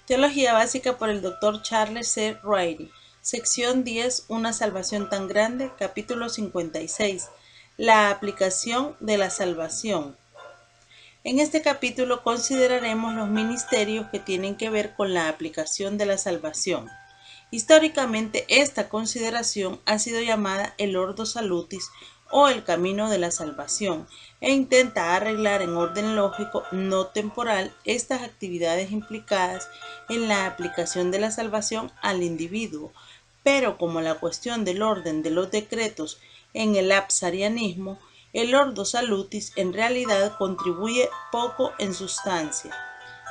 Teología básica por el Dr. Charles C. Riley. Sección 10. Una salvación tan grande. Capítulo 56. La aplicación de la salvación. En este capítulo consideraremos los ministerios que tienen que ver con la aplicación de la salvación. Históricamente, esta consideración ha sido llamada el Ordo Salutis o el camino de la salvación, e intenta arreglar en orden lógico, no temporal, estas actividades implicadas en la aplicación de la salvación al individuo. Pero como la cuestión del orden de los decretos en el absarianismo, el Ordo Salutis en realidad contribuye poco en sustancia.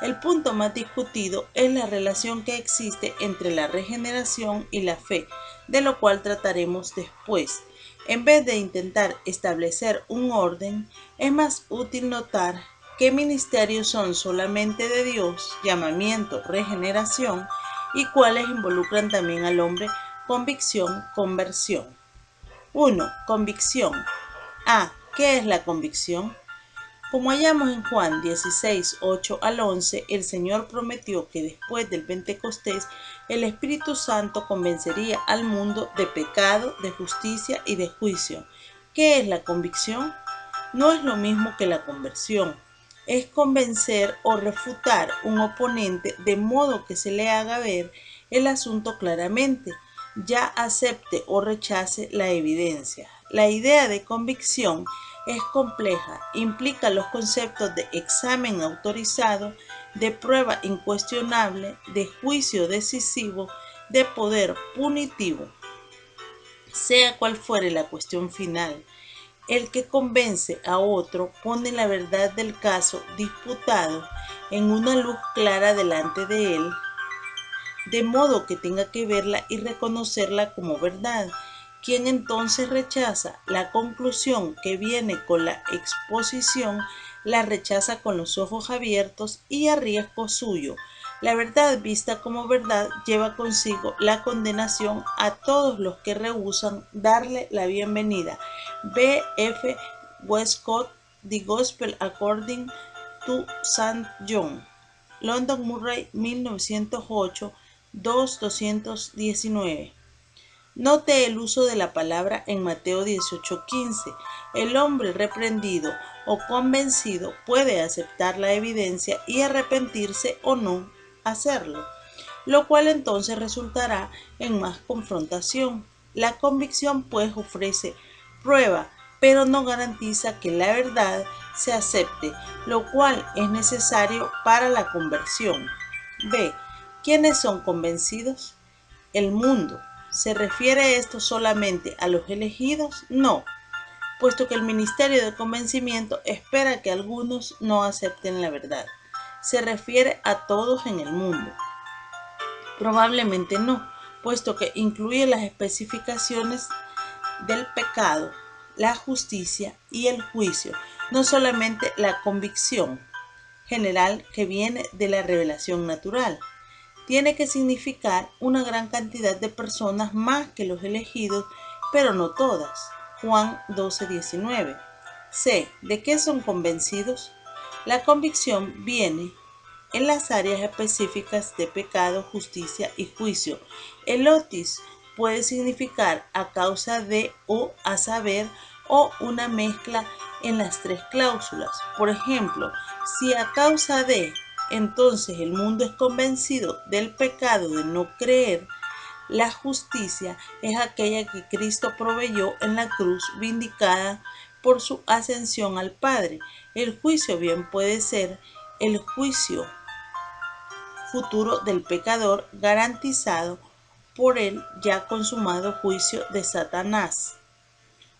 El punto más discutido es la relación que existe entre la regeneración y la fe, de lo cual trataremos después. En vez de intentar establecer un orden, es más útil notar qué ministerios son solamente de Dios, llamamiento, regeneración, y cuáles involucran también al hombre, convicción, conversión. 1. Convicción. A. ¿Qué es la convicción? Como hallamos en Juan 16, 8 al 11, el Señor prometió que después del Pentecostés el Espíritu Santo convencería al mundo de pecado, de justicia y de juicio. ¿Qué es la convicción? No es lo mismo que la conversión. Es convencer o refutar un oponente de modo que se le haga ver el asunto claramente, ya acepte o rechace la evidencia. La idea de convicción es compleja, implica los conceptos de examen autorizado, de prueba incuestionable, de juicio decisivo, de poder punitivo. Sea cual fuere la cuestión final, el que convence a otro pone la verdad del caso disputado en una luz clara delante de él, de modo que tenga que verla y reconocerla como verdad. Quien entonces rechaza la conclusión que viene con la exposición, la rechaza con los ojos abiertos y a riesgo suyo. La verdad vista como verdad lleva consigo la condenación a todos los que rehúsan darle la bienvenida. B. F. Westcott, The Gospel According to St. John. London Murray, 1908, 219. Note el uso de la palabra en Mateo 18:15. El hombre reprendido o convencido puede aceptar la evidencia y arrepentirse o no hacerlo, lo cual entonces resultará en más confrontación. La convicción pues ofrece prueba, pero no garantiza que la verdad se acepte, lo cual es necesario para la conversión. B. ¿Quiénes son convencidos? El mundo. ¿Se refiere esto solamente a los elegidos? No, puesto que el ministerio de convencimiento espera que algunos no acepten la verdad. Se refiere a todos en el mundo. Probablemente no, puesto que incluye las especificaciones del pecado, la justicia y el juicio, no solamente la convicción general que viene de la revelación natural. Tiene que significar una gran cantidad de personas más que los elegidos, pero no todas. Juan 12:19. C. ¿De qué son convencidos? La convicción viene en las áreas específicas de pecado, justicia y juicio. El otis puede significar a causa de o a saber o una mezcla en las tres cláusulas. Por ejemplo, si a causa de, entonces el mundo es convencido del pecado de no creer. La justicia es aquella que Cristo proveyó en la cruz, vindicada por su ascensión al Padre. El juicio bien puede ser el juicio futuro del pecador, garantizado por el ya consumado juicio de Satanás,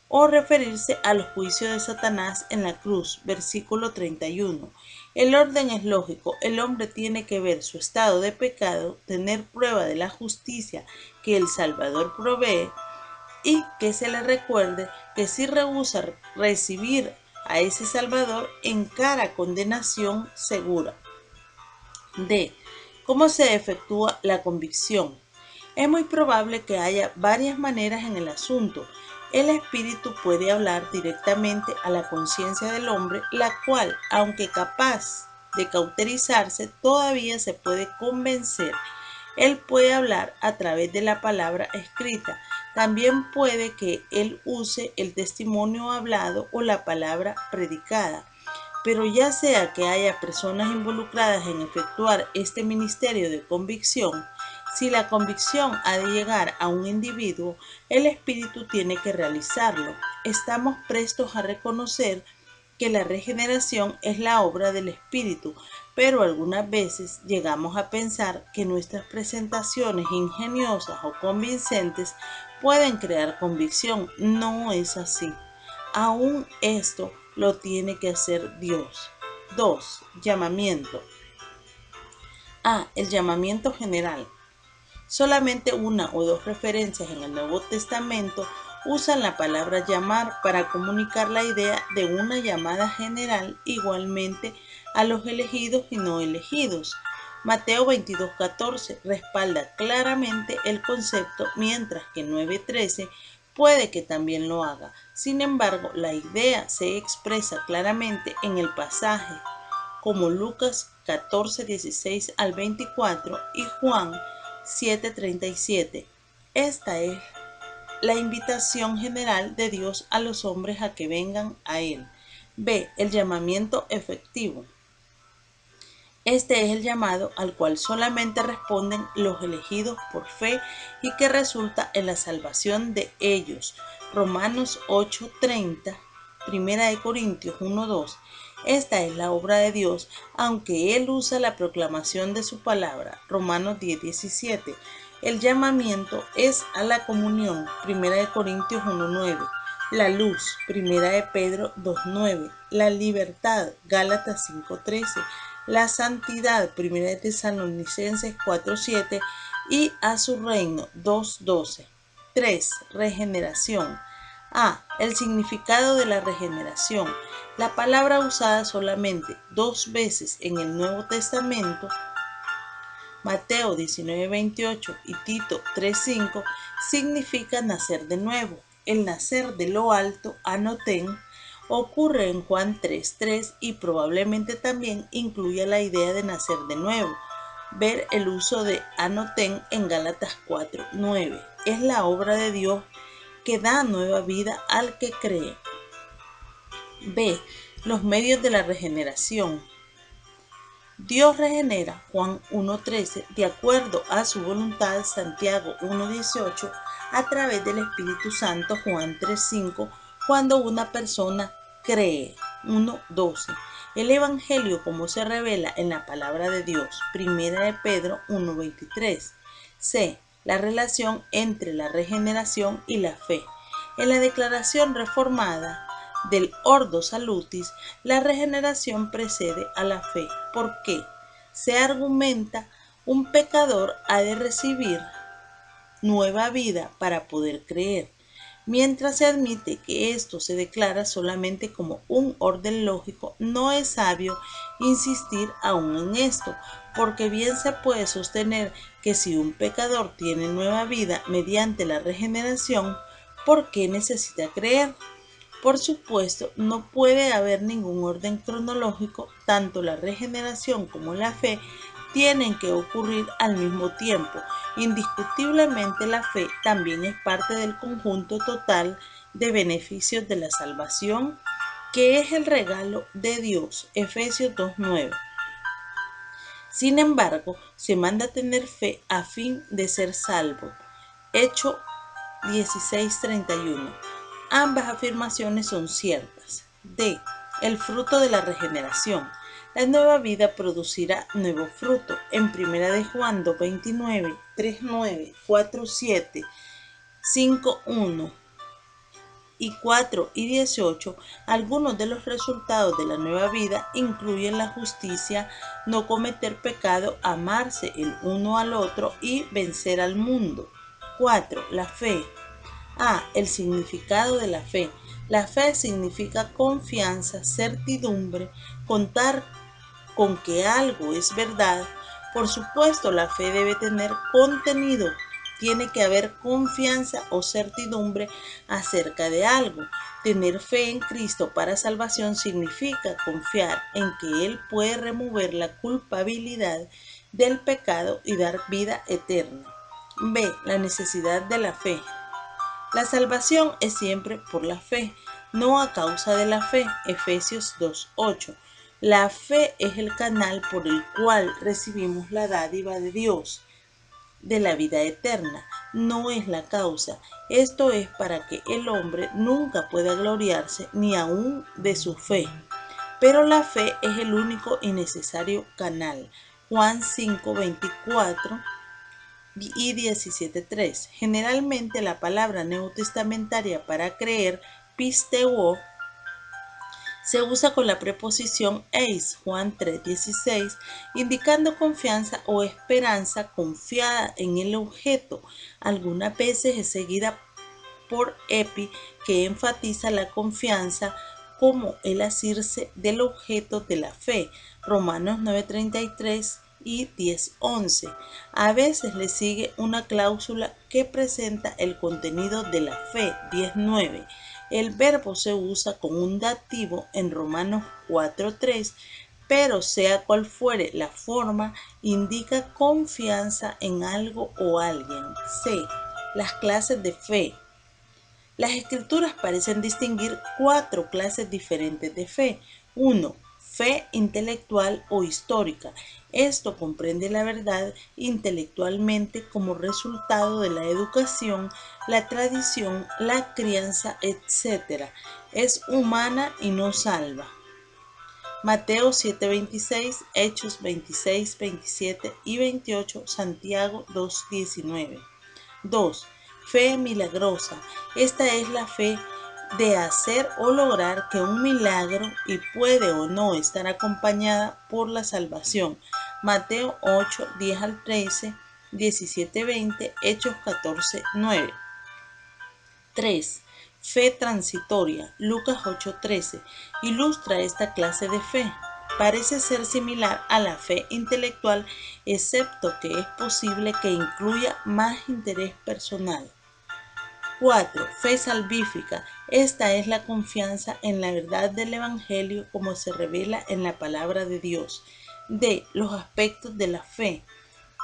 o referirse al juicio de Satanás en la cruz, versículo 31. El orden es lógico. El hombre tiene que ver su estado de pecado, tener prueba de la justicia que el Salvador provee, y que se le recuerde que si rehúsa recibir a ese Salvador, encara condenación segura. D. ¿Cómo se efectúa la convicción? Es muy probable que haya varias maneras en el asunto. El espíritu puede hablar directamente a la conciencia del hombre, la cual, aunque capaz de cauterizarse, todavía se puede convencer. Él puede hablar a través de la palabra escrita. También puede que él use el testimonio hablado o la palabra predicada. Pero ya sea que haya personas involucradas en efectuar este ministerio de convicción, si la convicción ha de llegar a un individuo, el Espíritu tiene que realizarlo. Estamos prestos a reconocer que la regeneración es la obra del Espíritu, pero algunas veces llegamos a pensar que nuestras presentaciones ingeniosas o convincentes pueden crear convicción. No es así. Aún esto lo tiene que hacer Dios. 2. Llamamiento. El llamamiento general. Solamente una o dos referencias en el Nuevo Testamento usan la palabra llamar para comunicar la idea de una llamada general igualmente a los elegidos y no elegidos. Mateo 22:14 respalda claramente el concepto, mientras que 9:13 puede que también lo haga. Sin embargo, la idea se expresa claramente en el pasaje, como Lucas 14:16 al 24 y Juan 7:37. Esta es la invitación general de Dios a los hombres a que vengan a Él. B. El llamamiento efectivo. Este es el llamado al cual solamente responden los elegidos por fe y que resulta en la salvación de ellos. Romanos 8:30, 1 Corintios 1:2. Esta es la obra de Dios, aunque Él usa la proclamación de su palabra. Romanos 10:17. El llamamiento es a la comunión. 1 Corintios 1:9. La luz. 1 Pedro 2:9. La libertad. Gálatas 5:13. La santidad. 1 Tesalonicenses 4:7. Y a su reino. 2:12. 3. Regeneración. El significado de la regeneración. La palabra usada solamente 2 veces en el Nuevo Testamento, Mateo 19:28 y Tito 3:5, significa nacer de nuevo. El nacer de lo alto, anotén, ocurre en Juan 3:3 y probablemente también incluya la idea de nacer de nuevo. Ver el uso de anotén en Gálatas 4:9. Es la obra de Dios que da nueva vida al que cree. B. Los medios de la regeneración. Dios regenera, Juan 1:13, de acuerdo a su voluntad, Santiago 1:18, a través del Espíritu Santo, Juan 3:5, cuando una persona cree, 1:12. El Evangelio como se revela en la palabra de Dios, 1 de Pedro 1:23. C. La relación entre la regeneración y la fe. En la declaración reformada del Ordo Salutis, la regeneración precede a la fe. ¿Por qué? Se argumenta, un pecador ha de recibir nueva vida para poder creer, mientras se admite que esto se declara solamente como un orden lógico. No es sabio insistir aún en esto, porque bien se puede sostener que si un pecador tiene nueva vida mediante la regeneración, ¿por qué necesita creer? Por supuesto, no puede haber ningún orden cronológico. Tanto la regeneración como la fe tienen que ocurrir al mismo tiempo. Indiscutiblemente la fe también es parte del conjunto total de beneficios de la salvación, que es el regalo de Dios. Efesios 2:9. Sin embargo, se manda tener fe a fin de ser salvo. Hechos 16:31. Ambas afirmaciones son ciertas. D. El fruto de la regeneración. La nueva vida producirá nuevo fruto. En 1 de Juan 2:29, 3:9, 4:7, 5:1 y 4:18, algunos de los resultados de la nueva vida incluyen la justicia, no cometer pecado, amarse el uno al otro y vencer al mundo. 4. La fe. El significado de la fe. La fe significa confianza, certidumbre, contar con que algo es verdad. Por supuesto, la fe debe tener contenido tiene que haber confianza o certidumbre acerca de algo. Tener fe en Cristo para salvación significa confiar en que Él puede remover la culpabilidad del pecado y dar vida eterna. B. La necesidad de la fe. La salvación es siempre por la fe, no a causa de la fe. Efesios 2:8. La fe es el canal por el cual recibimos la dádiva de Dios, de la vida eterna, no es la causa. Esto es para que el hombre nunca pueda gloriarse ni aún de su fe. Pero la fe es el único y necesario canal. Juan 5:24 y 17:3. Generalmente la palabra neotestamentaria para creer, pisteuo, se usa con la preposición eis, Juan 3:16, indicando confianza o esperanza confiada en el objeto. Algunas veces es seguida por epi, que enfatiza la confianza como el asirse del objeto de la fe. Romanos 9:33 y 10:11. A veces le sigue una cláusula que presenta el contenido de la fe, 10:9. El verbo se usa con un dativo en Romanos 4:3, pero sea cual fuere la forma, indica confianza en algo o alguien. C. Las clases de fe. Las escrituras parecen distinguir 4 clases diferentes de fe. 1. Fe intelectual o histórica. Esto comprende la verdad intelectualmente como resultado de la educación, la tradición, la crianza, etc. Es humana y no salva. Mateo 7:26, Hechos 26, 27 y 28, Santiago 2:19. 2. Fe milagrosa. Esta es la fe de hacer o lograr que un milagro y puede o no estar acompañada por la salvación. Mateo 8, 10 al 13, 17, 20, Hechos 14, 9. 3. Fe transitoria. Lucas 8:13 ilustra esta clase de fe. Parece ser similar a la fe intelectual, excepto que es posible que incluya más interés personal. 4. Fe salvífica. Esta es la confianza en la verdad del Evangelio como se revela en la palabra de Dios. D. Los aspectos de la fe.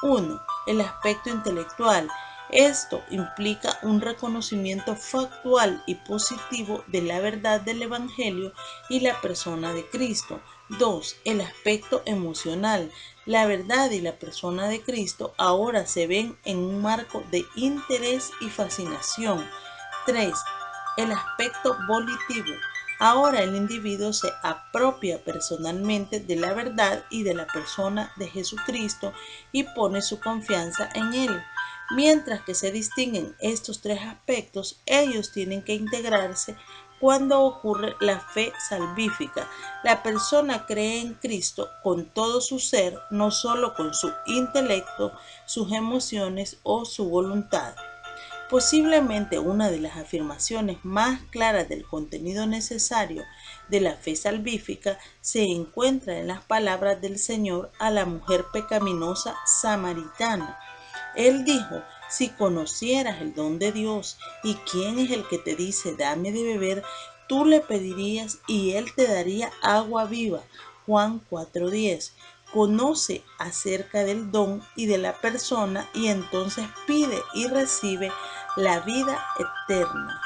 1. El aspecto intelectual. Esto implica un reconocimiento factual y positivo de la verdad del Evangelio y la persona de Cristo. 2. El aspecto emocional. La verdad y la persona de Cristo ahora se ven en un marco de interés y fascinación. 3. El aspecto volitivo. Ahora el individuo se apropia personalmente de la verdad y de la persona de Jesucristo y pone su confianza en Él. Mientras que se distinguen estos 3 aspectos, ellos tienen que integrarse cuando ocurre la fe salvífica. La persona cree en Cristo con todo su ser, no solo con su intelecto, sus emociones o su voluntad. Posiblemente una de las afirmaciones más claras del contenido necesario de la fe salvífica se encuentra en las palabras del Señor a la mujer pecaminosa samaritana. Él dijo: si conocieras el don de Dios y quién es el que te dice dame de beber, tú le pedirías y él te daría agua viva. Juan 4:10. Conoce acerca del don y de la persona y entonces pide y recibe la vida eterna.